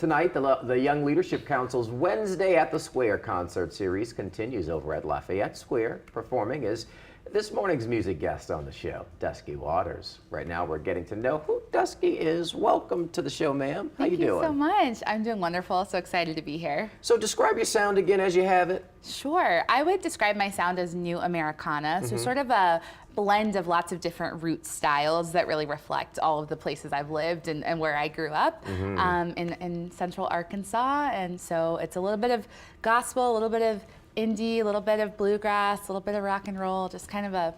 Tonight, the Young Leadership Council's Wednesday at the Square concert series continues over at Lafayette Square. Performing is this morning's music guest on the show, Dusky Waters. Right now, we're getting to know who Dusky is. Welcome to the show, ma'am. How you doing? Thank you so much. I'm doing wonderful. So excited to be here. So describe your sound again as you have it. Sure. I would describe my sound as new Americana. So sort of a blend of lots of different root styles that really reflect all of the places I've lived and where I grew up in central Arkansas. And so it's a little bit of gospel, a little bit of indie, a little bit of bluegrass, a little bit of rock and roll, just kind of a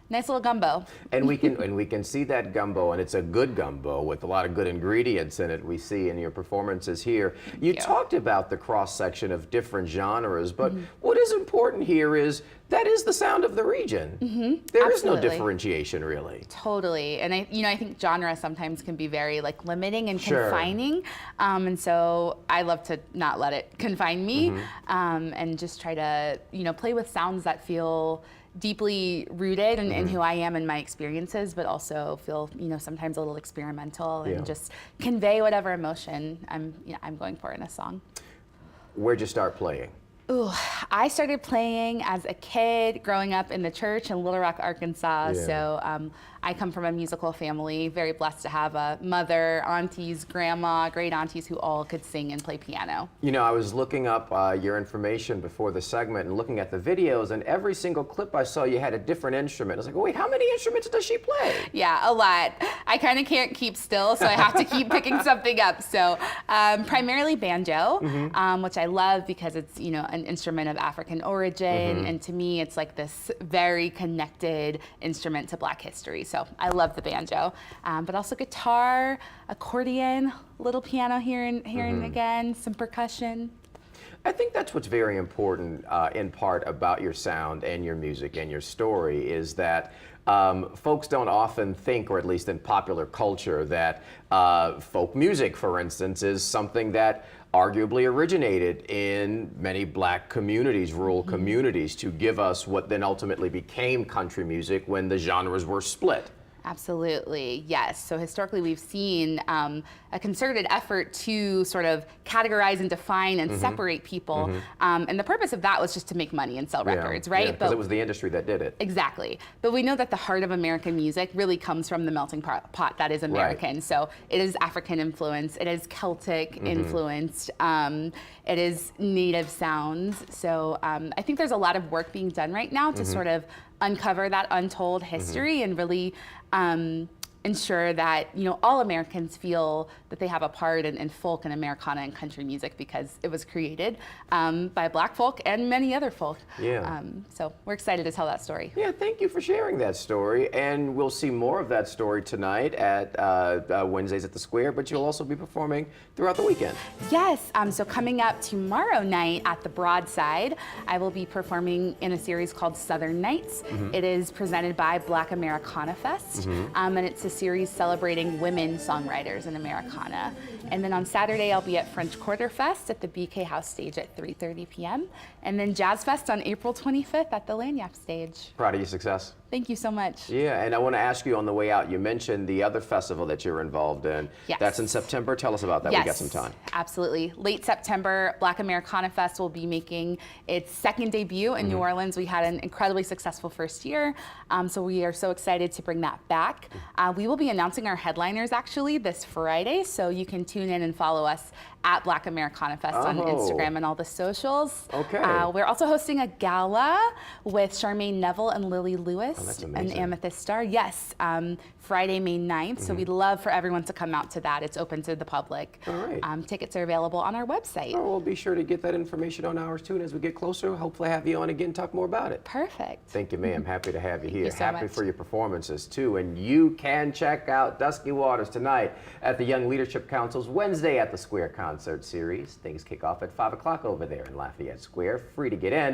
nice little gumbo. And we can see that gumbo, and it's a good gumbo with a lot of good ingredients in it. We see in your performances here. You talked about the cross section of different genres, but what is important here is that is the sound of the region. There is no differentiation, really. Totally, and I think genre sometimes can be very limiting and confining, and so I love to not let it confine me, and just try to play with sounds that feel deeply rooted in who I am and my experiences, but also feel sometimes a little experimental and just convey whatever emotion I'm going for in a song. Where'd you start playing? Ooh, I started playing as a kid growing up in the church in Little Rock, Arkansas. So I come from a musical family, very blessed to have a mother, aunties, grandma, great aunties who all could sing and play piano. I was looking up your information before the segment and looking at the videos, and every single clip I saw you had a different instrument. I was like, wait, how many instruments does she play? Yeah, a lot. I kind of can't keep still, so I have to keep picking something up. So primarily banjo, which I love because it's an instrument of African origin, and to me it's like this very connected instrument to Black history. So I love the banjo, but also guitar, accordion, little piano here and again, some percussion. I think that's what's very important in part about your sound and your music and your story is that folks don't often think, or at least in popular culture, that folk music, for instance, is something that arguably originated in many Black communities, rural communities, to give us what then ultimately became country music when the genres were split. Absolutely, yes. So historically we've seen a concerted effort to sort of categorize and define and separate people. And the purpose of that was just to make money and sell records, right? Yeah, because it was the industry that did it. Exactly. But we know that the heart of American music really comes from the melting pot that is American. Right. So it is African influence, it is Celtic influenced, it is native sounds. So I think there's a lot of work being done right now to sort of uncover that untold history and really ensure that all Americans feel that they have a part in folk and Americana and country music because it was created by Black folk and many other folk. Yeah. So we're excited to tell that story. Yeah, thank you for sharing that story, and we'll see more of that story tonight at Wednesdays at the Square, but you'll also be performing throughout the weekend. Yes, so coming up tomorrow night at the Broadside, I will be performing in a series called Southern Nights. It is presented by Black Americana Fest, and it's a series celebrating women songwriters in Americana. And then on Saturday, I'll be at French Quarter Fest at the BK House stage at 3:30 p.m. And then Jazz Fest on April 25th at the Lanyap stage. Proud of your success. Thank you so much. Yeah, and I want to ask you on the way out, you mentioned the other festival that you're involved in. Yes. That's in September. Tell us about that. Yes, we got some time. Absolutely. Late September, Black Americana Fest will be making its second debut in New Orleans. We had an incredibly successful first year, so we are so excited to bring that back. We will be announcing our headliners actually this Friday, so you can tune in and follow us at Black Americana Fest on Instagram and all the socials. Okay. We're also hosting a gala with Charmaine Neville and Lily Lewis, an Amethyst Star. Yes, Friday, May 9th. So we'd love for everyone to come out to that. It's open to the public. All right. Tickets are available on our website. Oh, we'll be sure to get that information on ours too, and as we get closer, hopefully have you on again and talk more about it. Perfect. Thank you, ma'am. Happy to have you here. Thank you so Happy much. for your performances too, and you can check out Dusky Waters tonight at the Young Leadership Council's Wednesday at the Square concert series. Things kick off at 5 o'clock over there in Lafayette Square. Free to get in.